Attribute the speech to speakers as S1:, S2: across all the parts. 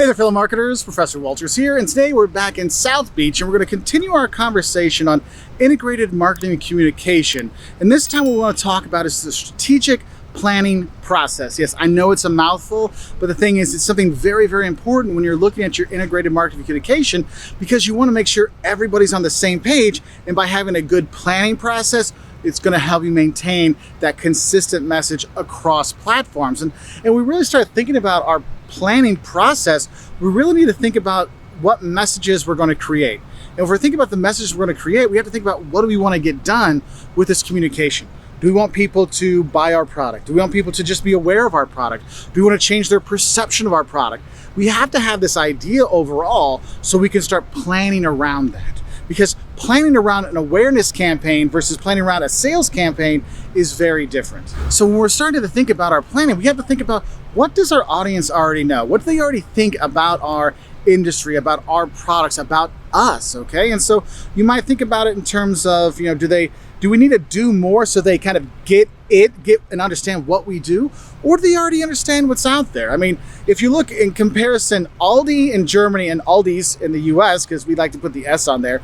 S1: Hey there, fellow marketers. Professor Wolters here, and today we're back in South Beach, and we're going to continue our conversation on integrated marketing and communication. And this time what we want to talk about is the strategic planning process. Yes, I know it's a mouthful, but the thing is, it's something very, very important when you're looking at your integrated marketing and communication, because you want to make sure everybody's on the same page, and by having a good planning process, it's going to help you maintain that consistent message across platforms. And we really start thinking about our planning process, we really need to think about what messages we're going to create. And if we're thinking about the messages we're going to create, we have to think about what do we want to get done with this communication. Do we want people to buy our product? Do we want people to just be aware of our product? Do we want to change their perception of our product? We have to have this idea overall so we can start planning around that. Because planning around an awareness campaign versus planning around a sales campaign is very different. So when we're starting to think about our planning, we have to think about, what does our audience already know? What do they already think about our industry, about our products, about us, okay? And so you might think about it in terms of, do we need to do more so they kind of get and understand what we do? Or do they already understand what's out there? I mean, if you look in comparison, Aldi in Germany and Aldi's in the US, because we like to put the S on there,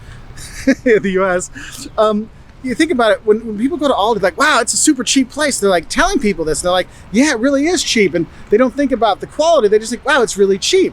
S1: in the US, you think about it, when people go to Aldi, they're like, wow, it's a super cheap place. They're like telling people this. They're like, yeah, it really is cheap. And they don't think about the quality. They just think, wow, it's really cheap.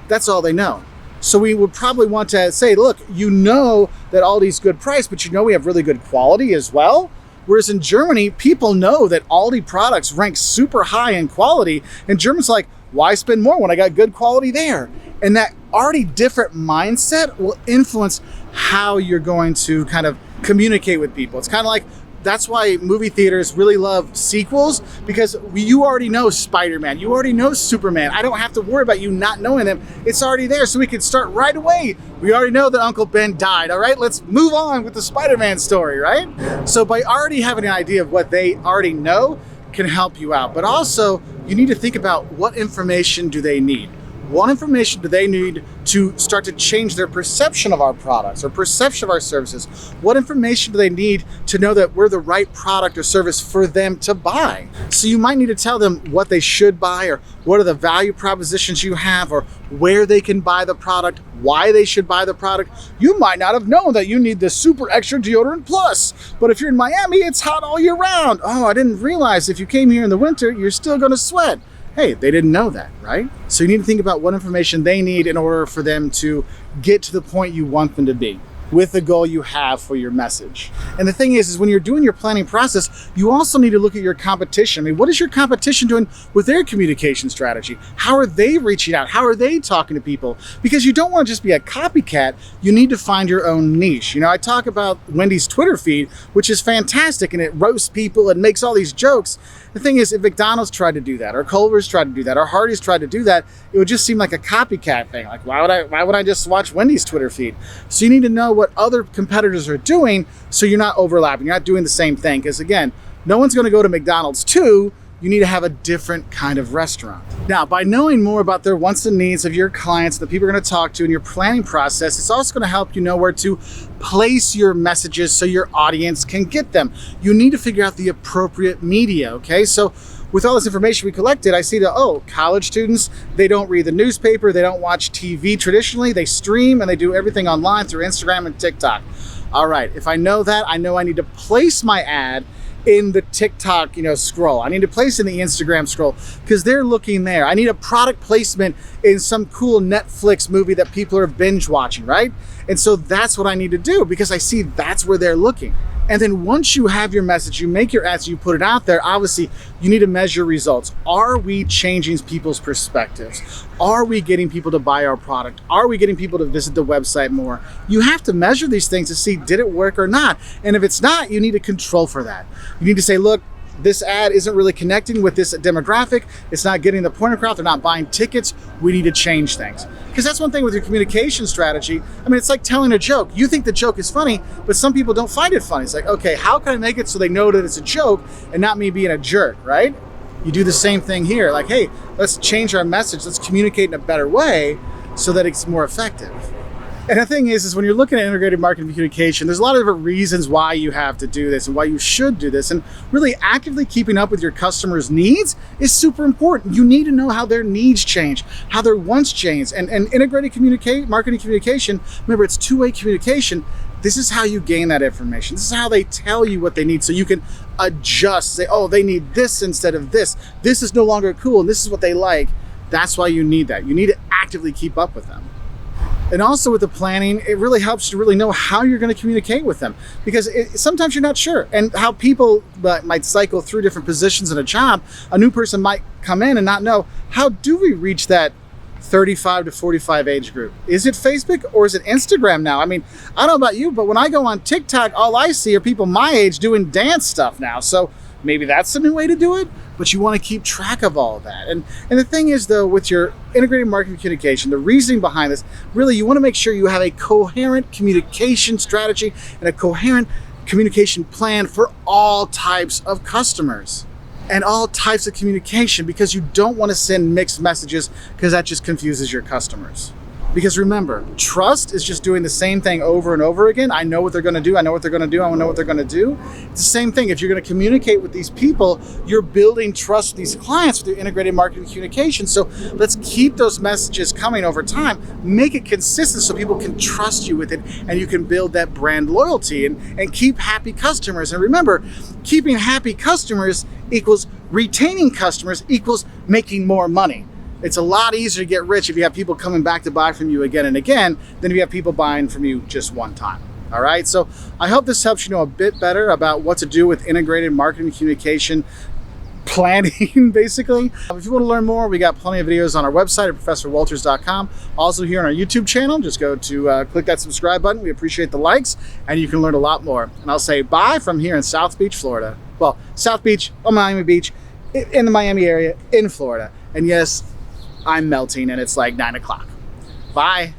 S1: That's all they know. So we would probably want to say, look, you know that Aldi's good price, but you know we have really good quality as well. Whereas in Germany, people know that Aldi products rank super high in quality. And Germans are like, why spend more when I got good quality there? And that already different mindset will influence how you're going to kind of communicate with people. It's kind of like, that's why movie theaters really love sequels, because you already know Spider-Man, you already know Superman. I don't have to worry about you not knowing them. It's already there, so we can start right away. We already know that Uncle Ben died, all right? Let's move on with the Spider-Man story, right? So by already having an idea of what they already know can help you out. But also, you need to think about, what information do they need? What information do they need to start to change their perception of our products or perception of our services? What information do they need to know that we're the right product or service for them to buy? So you might need to tell them what they should buy, or what are the value propositions you have, or where they can buy the product, why they should buy the product. You might not have known that you need the super extra deodorant plus, but if you're in Miami, it's hot all year round. Oh, I didn't realize if you came here in the winter, you're still gonna sweat. Hey, they didn't know that, right? So you need to think about what information they need in order for them to get to the point you want them to be, with the goal you have for your message. And the thing is when you're doing your planning process, you also need to look at your competition. I mean, what is your competition doing with their communication strategy? How are they reaching out? How are they talking to people? Because you don't want to just be a copycat. You need to find your own niche. I talk about Wendy's Twitter feed, which is fantastic, and it roasts people and makes all these jokes. The thing is, if McDonald's tried to do that, or Culver's tried to do that, or Hardee's tried to do that, it would just seem like a copycat thing. Like, why would I just watch Wendy's Twitter feed? So you need to know what other competitors are doing, so you're not overlapping. You're not doing the same thing. Because again, no one's going to go to McDonald's too. You need to have a different kind of restaurant. Now, by knowing more about their wants and needs of your clients, the people you're going to talk to in your planning process, it's also going to help you know where to place your messages so your audience can get them. You need to figure out the appropriate media, okay? So with all this information we collected, I see that, college students, they don't read the newspaper, they don't watch TV traditionally, they stream and they do everything online through Instagram and TikTok. All right, if I know that, I know I need to place my ad in the TikTok, scroll. I need to place in the Instagram scroll, because they're looking there. I need a product placement in some cool Netflix movie that people are binge watching, right? And so that's what I need to do, because I see that's where they're looking. And then once you have your message, you make your ads, you put it out there, obviously you need to measure results. Are we changing people's perspectives? Are we getting people to buy our product? Are we getting people to visit the website more? You have to measure these things to see, did it work or not? And if it's not, you need to control for that. You need to say, look, this ad isn't really connecting with this demographic. It's not getting the point across. They're not buying tickets. We need to change things. Because that's one thing with your communication strategy. I mean, it's like telling a joke. You think the joke is funny, but some people don't find it funny. It's like, okay, how can I make it so they know that it's a joke and not me being a jerk, right? You do the same thing here. Like, hey, let's change our message. Let's communicate in a better way so that it's more effective. And the thing is when you're looking at integrated marketing communication, there's a lot of different reasons why you have to do this and why you should do this. And really actively keeping up with your customers' needs is super important. You need to know how their needs change, how their wants change. And integrated marketing communication, remember, it's two-way communication. This is how you gain that information. This is how they tell you what they need, so you can adjust, say, oh, they need this instead of this. This is no longer cool, and this is what they like. That's why you need that. You need to actively keep up with them. And also with the planning, it really helps to really know how you're going to communicate with them, because sometimes you're not sure, and how people might cycle through different positions in a job. A new person might come in and not know, how do we reach that 35 to 45 age group? Is it Facebook or is it Instagram now? I mean, I don't know about you, but when I go on TikTok, all I see are people my age doing dance stuff now. So maybe that's the new way to do it, but you want to keep track of all of that. And the thing is, though, with your integrated marketing communication, the reasoning behind this, really you want to make sure you have a coherent communication strategy and a coherent communication plan for all types of customers and all types of communication, because you don't want to send mixed messages, because that just confuses your customers. Because remember, trust is just doing the same thing over and over again. I know what they're going to do. I know what they're going to do. I know what they're going to do. It's the same thing. If you're going to communicate with these people, you're building trust with these clients with your integrated marketing communication. So let's keep those messages coming over time. Make it consistent so people can trust you with it, and you can build that brand loyalty and keep happy customers. And remember, keeping happy customers equals retaining customers equals making more money. It's a lot easier to get rich if you have people coming back to buy from you again and again than if you have people buying from you just one time. All right, so I hope this helps you know a bit better about what to do with integrated marketing communication planning, basically. If you want to learn more, we got plenty of videos on our website at professorwolters.com. Also here on our YouTube channel, just go to click that subscribe button. We appreciate the likes, and you can learn a lot more. And I'll say bye from here in South Beach, Florida. Well, South Beach, Miami Beach, in the Miami area, in Florida. And yes, I'm melting and it's like 9 o'clock. Bye.